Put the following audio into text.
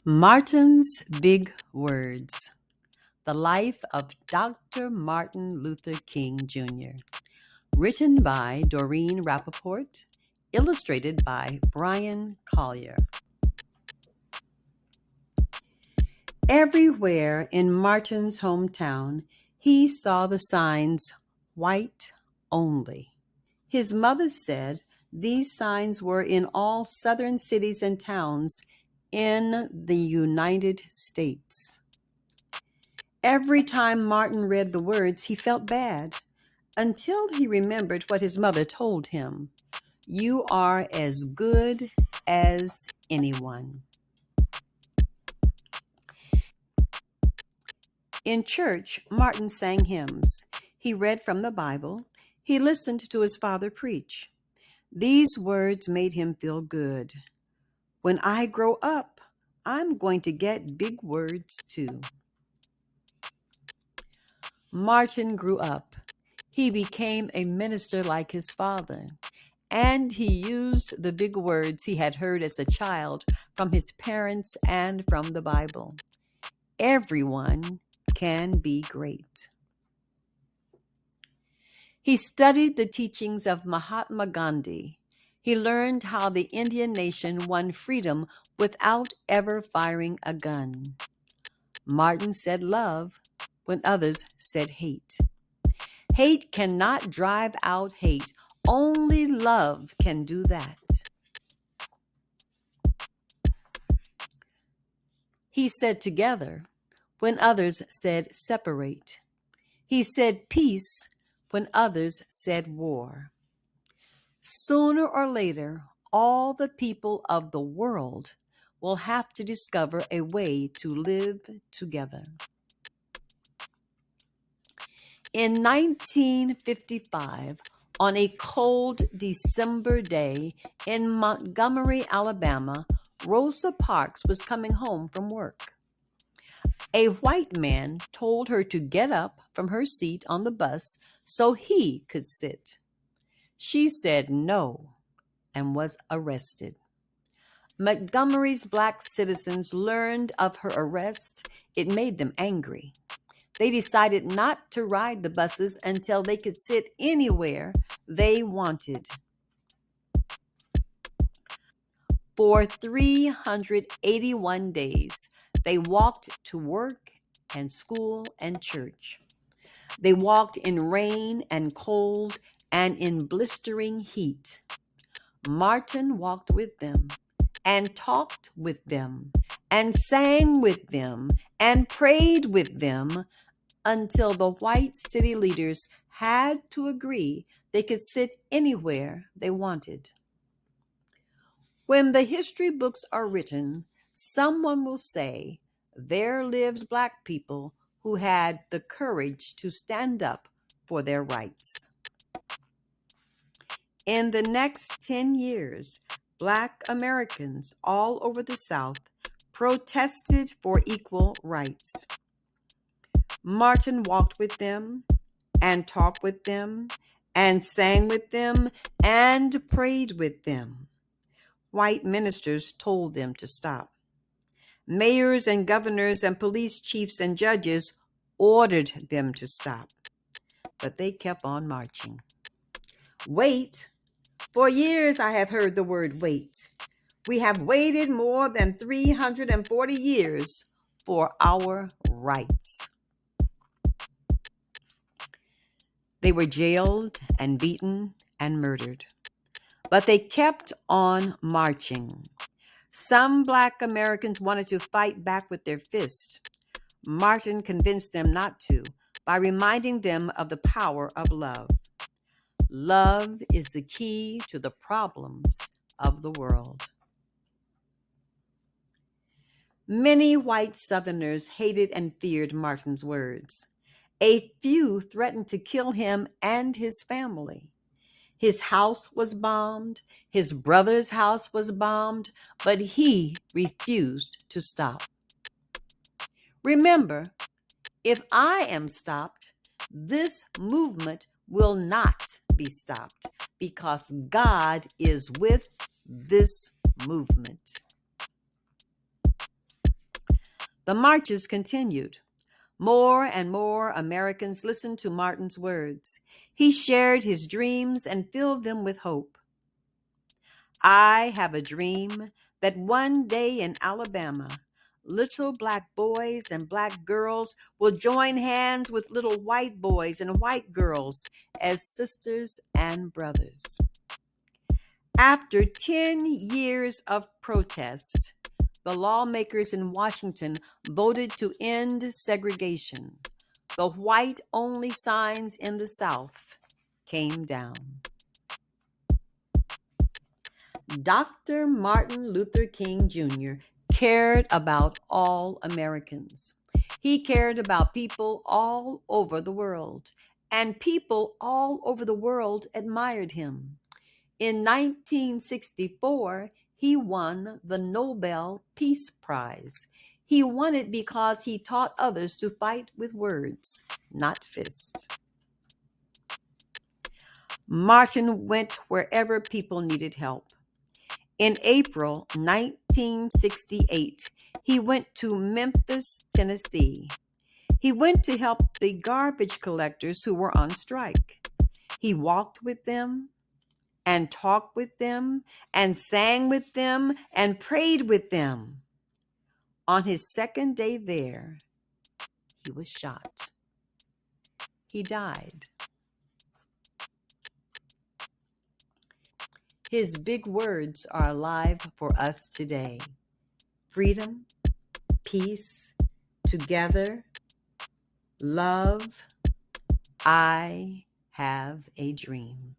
Martin's Big Words: The Life of Dr. Martin Luther King, Jr. Written by Doreen Rappaport, illustrated by Bryan Collier. Everywhere in Martin's hometown, he saw the signs, "White Only." His mother said these signs were in all southern cities and towns in the United States. Every time Martin read the words, he felt bad until he remembered what his mother told him. "You are as good as anyone." In church, Martin sang hymns. He read from the Bible. He listened to his father preach. These words made him feel good. When I grow up, I'm going to get big words too. Martin grew up. He became a minister like his father, and he used the big words he had heard as a child from his parents and from the Bible. Everyone can be great. He studied the teachings of Mahatma Gandhi. He learned how the Indian nation won freedom without ever firing a gun. Martin said love when others said hate. Hate cannot drive out hate. Only love can do that. He said together when others said separate. He said peace when others said war. Sooner or later, all the people of the world will have to discover a way to live together. In 1955, on a cold December day in Montgomery, Alabama, Rosa Parks was coming home from work. A white man told her to get up from her seat on the bus so he could sit. She said no and was arrested. Montgomery's black citizens learned of her arrest. It made them angry. They decided not to ride the buses until they could sit anywhere they wanted. For 381 days, they walked to work and school and church. They walked in rain and cold and in blistering heat. Martin walked with them and talked with them and sang with them and prayed with them until the white city leaders had to agree they could sit anywhere they wanted. When the history books are written, someone will say, there lived black people who had the courage to stand up for their rights. In the next 10 years, Black Americans all over the South protested for equal rights. Martin walked with them and talked with them and sang with them and prayed with them. White ministers told them to stop. Mayors and governors and police chiefs and judges ordered them to stop, but they kept on marching. Wait. For years I have heard the word wait. We have waited more than 340 years for our rights. They were jailed and beaten and murdered, but they kept on marching. Some Black Americans wanted to fight back with their fists. Martin convinced them not to by reminding them of the power of love. Love is the key to the problems of the world. Many white Southerners hated and feared Martin's words. A few threatened to kill him and his family. His house was bombed, his brother's house was bombed, but he refused to stop. Remember, if I am stopped, this movement will not be stopped because God is with this movement. The marches continued. More and more Americans listened to Martin's words. He shared his dreams and filled them with hope. I have a dream that one day in Alabama, little black boys and black girls will join hands with little white boys and white girls as sisters and brothers. After 10 years of protest, the lawmakers in Washington voted to end segregation. The white-only signs in the South came down. Dr. Martin Luther King Jr. cared about all Americans. He cared about people all over the world, and people all over the world admired him. In 1964, he won the Nobel Peace Prize. He won it because he taught others to fight with words, not fists. Martin went wherever people needed help. In April 1968, he went to Memphis, Tennessee. He went to help the garbage collectors who were on strike. He walked with them and talked with them and sang with them and prayed with them. On his second day there, he was shot. He died. His big words are alive for us today. Freedom, peace, together, love. I have a dream.